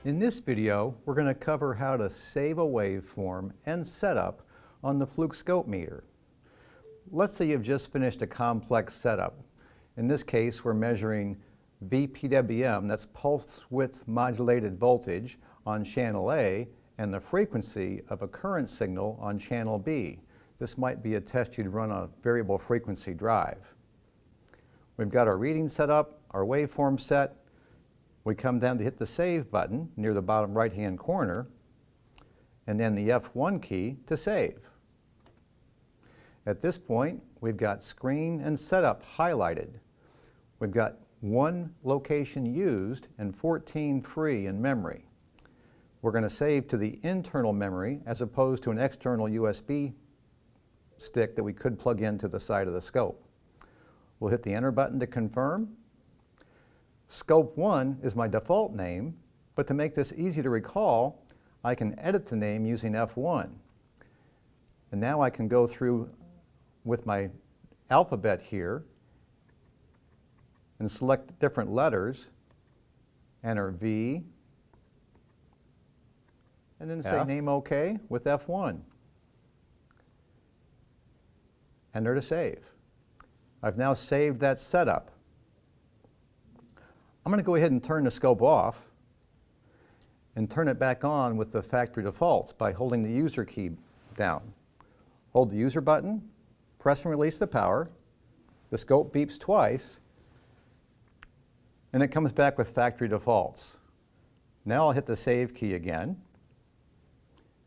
In this video, we're going to cover how to save a waveform and setup on the Fluke scope meter. Let's say you've just finished a complex setup. In this case, we're measuring VPWM, that's pulse width modulated voltage, on channel A and the frequency of a current signal on channel B. This might be a test you'd run on a variable frequency drive. We've got our reading set up, our waveform set. We come down to hit the Save button near the bottom right-hand corner, and then the F1 key to save. At this point, we've got Screen and Setup highlighted. We've got 1 location used and 14 free in memory. We're going to save to the internal memory as opposed to an external USB stick that we could plug into the side of the scope. We'll hit the Enter button to confirm. Scope 1 is my default name, but to make this easy to recall, I can edit the name using F1. And now I can go through with my alphabet here and select different letters, enter V, and then say Name OK with F1. Enter to save. I've now saved that setup. I'm going to go ahead and turn the scope off and turn it back on with the factory defaults by holding the user key down. Hold the user button, press and release the power, the scope beeps twice, and it comes back with factory defaults. Now I'll hit the Save key again,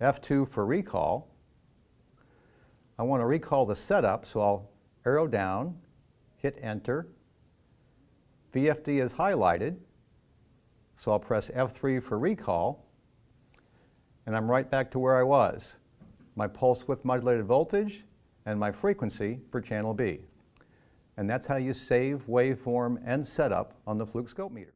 F2 for recall. I want to recall the setup, so I'll arrow down, hit Enter. VFD is highlighted, so I'll press F3 for recall, and I'm right back to where I was. My pulse width modulated voltage and my frequency for channel B. And that's how you save, waveform, and setup on the Fluke scope meter.